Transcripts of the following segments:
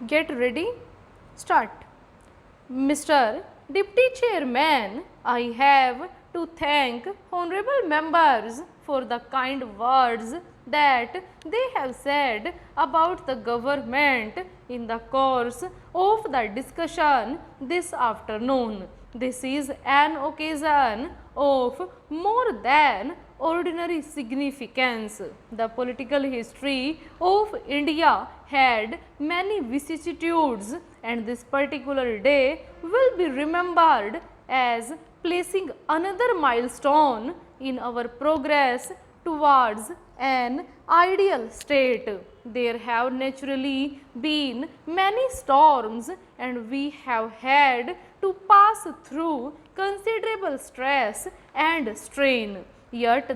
Get ready, start. Mr. Deputy Chairman, I have to thank honorable members for the kind words that they have said about the government in the course of the discussion this afternoon. This is an occasion of more than ordinary significance. The political history of India had many vicissitudes, and this particular day will be remembered as placing another milestone in our progress towards an ideal state. There have naturally been many storms, and we have had to pass through considerable stress and strain. Yet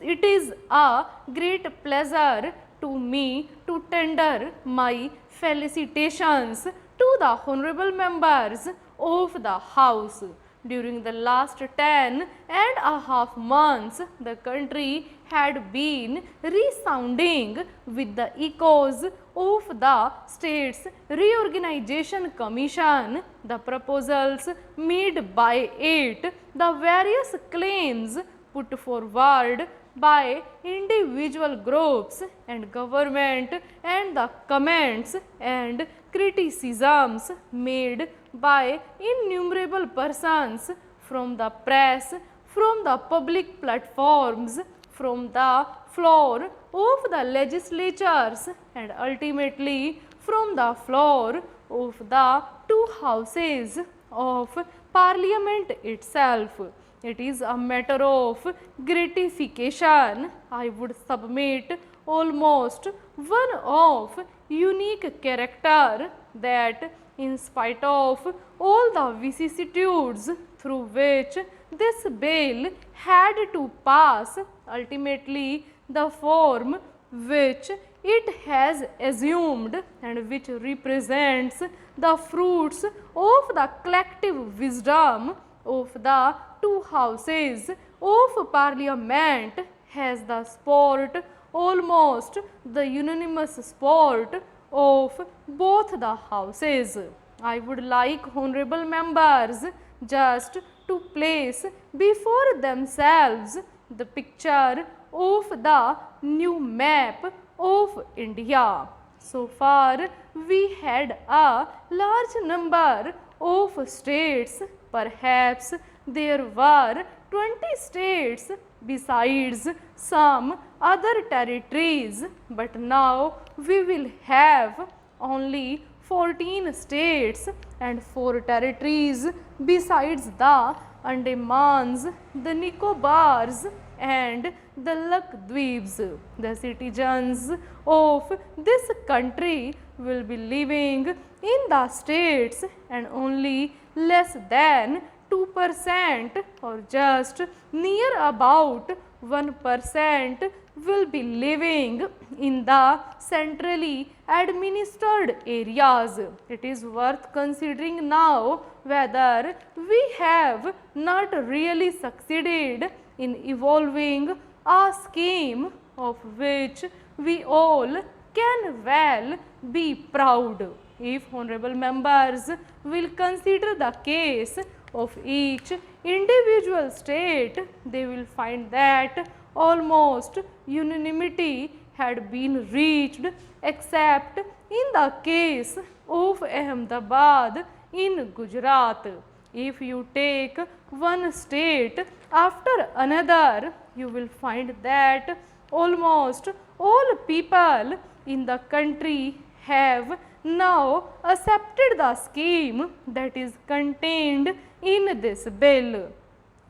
it is a great pleasure to me to tender my felicitations to the honorable members of the House. During the last 10.5 months, the country had been resounding with the echoes of the States Reorganization Commission, the proposals made by it, the various claims put forward by individual groups and government, and the comments and criticisms made by innumerable persons from the press, from the public platforms, from the floor of the legislatures, and ultimately from the floor of the two houses of Parliament itself. It is a matter of gratification, I would submit, almost one of unique character, that in spite of all the vicissitudes through which this bill had to pass, ultimately the form which it has assumed and which represents the fruits of the collective wisdom of the two houses of Parliament has the support, almost the unanimous support of both the houses. I would like honorable members just to place before themselves the picture of the new map of India. So far, we had a large number of states. Perhaps there were 20 states besides some other territories, but now we will have only 14 states and 4 territories besides the Andamans, the Nicobars, and the Lakdweeps. The citizens of this country will be living in the states, and only less than 2% or just near about 1% will be living in the centrally administered areas. It is worth considering now whether we have not really succeeded in evolving a scheme of which we all can well be proud. If honorable members will consider the case of each individual state, they will find that almost unanimity had been reached, except in the case of Ahmedabad in Gujarat. If you take one state after another, you will find that almost all people in the country have now accepted the scheme that is contained in this bill.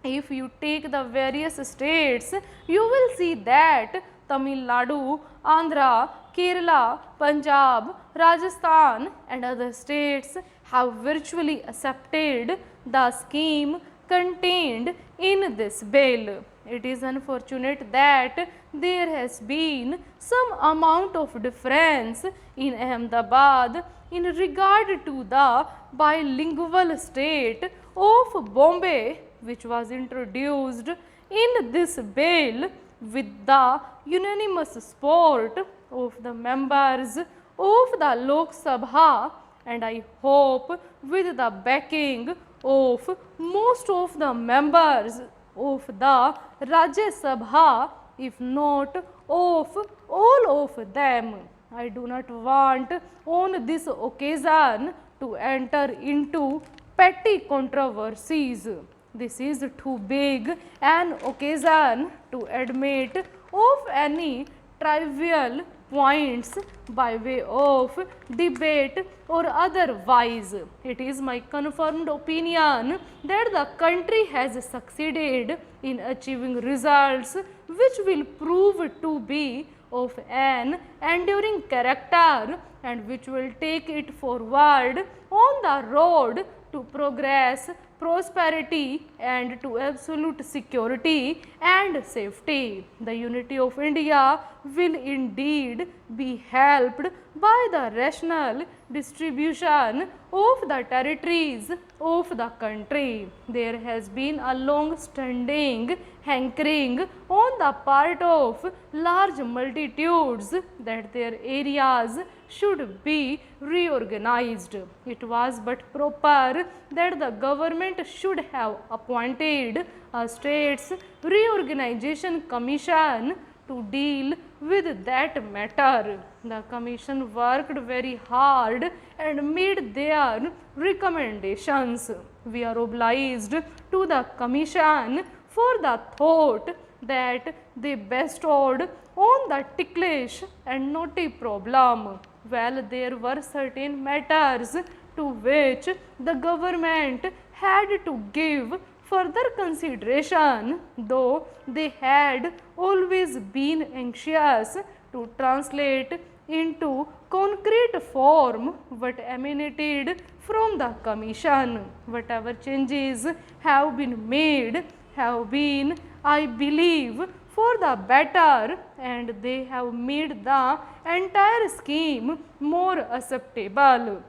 If you take the various states, you will see that Tamil Nadu, Andhra, Kerala, Punjab, Rajasthan, and other states have virtually accepted the scheme contained in this bill. It is unfortunate that there has been some amount of difference in Ahmedabad in regard to the bilingual state of Bombay, which was introduced in this bill with the unanimous support of the members of the Lok Sabha, and I hope with the backing of most of the members of the Rajya Sabha, if not of all of them. I do not want on this occasion to enter into petty controversies. This is too big an occasion to admit of any trivial points by way of debate or otherwise. It is my confirmed opinion that the country has succeeded in achieving results which will prove to be of an enduring character and which will take it forward on the road to progress, prosperity and to absolute security and safety. The unity of India will indeed be helped by the rational distribution of the territories of the country. There has been a long standing hankering on the part of large multitudes that their areas should be reorganized. It was but proper that the government should have appointed a states reorganization commission to deal with that matter. The commission worked very hard and made their recommendations. We are obliged to the commission for the thought that they bestowed on the ticklish and knotty problem. Well, there were certain matters to which the government had to give further consideration, though they had always been anxious to translate into concrete form what emanated from the commission. Whatever changes have been made have been, I believe, for the better, and they have made the entire scheme more acceptable.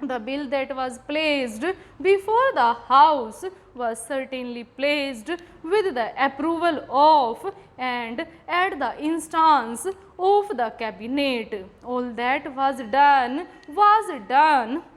The bill that was placed before the House was certainly placed with the approval of and at the instance of the cabinet. All that was done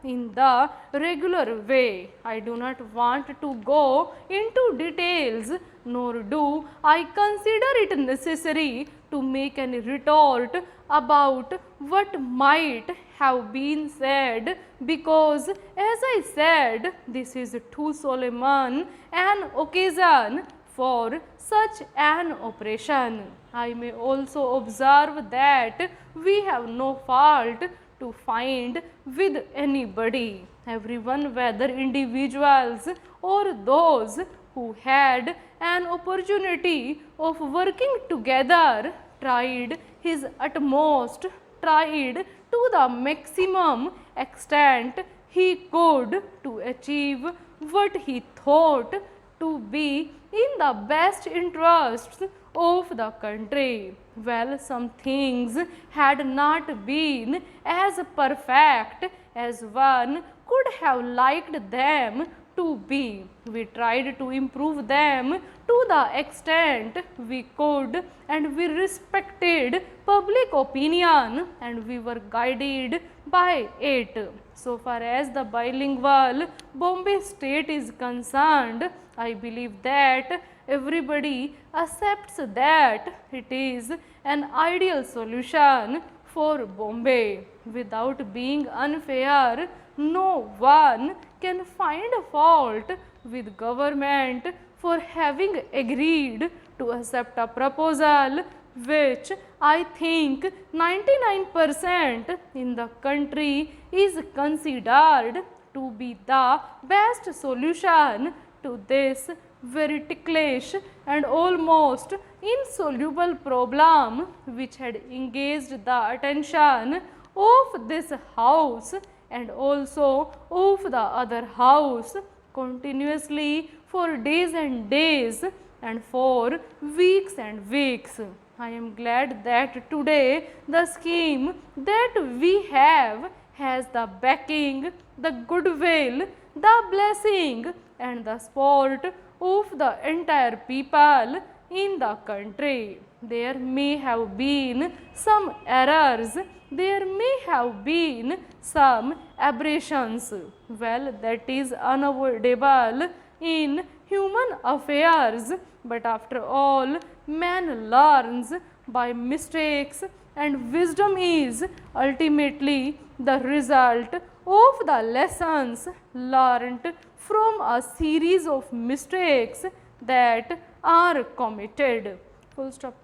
in the regular way. I do not want to go into details, nor do I consider it necessary to make any retort about what might have been said, because as I said, this is too solemn an occasion for such an operation. I may also observe that we have no fault to find with anybody. Everyone, whether individuals or those who had an opportunity of working together, tried his utmost, tried to the maximum extent he could to achieve what he thought to be in the best interests of the country. Well, some things had not been as perfect as one could have liked them to be. We tried to improve them to the extent we could, and we respected public opinion and we were guided by it. So far as the bilingual Bombay state is concerned, I believe that everybody accepts that it is an ideal solution for Bombay. Without being unfair, no one can find a fault with government for having agreed to accept a proposal which I think 99% in the country is considered to be the best solution to this very ticklish and almost insoluble problem which had engaged the attention of this house and also of the other house continuously for days and days and for weeks and weeks. I am glad that today the scheme that we have has the backing, the goodwill, the blessing and the support of the entire people in the country. There may have been some errors, there may have been some aberrations. Well, that is unavoidable in human affairs, but after all, man learns by mistakes, and wisdom is ultimately the result of the lessons learnt from a series of mistakes that are committed. Full stop.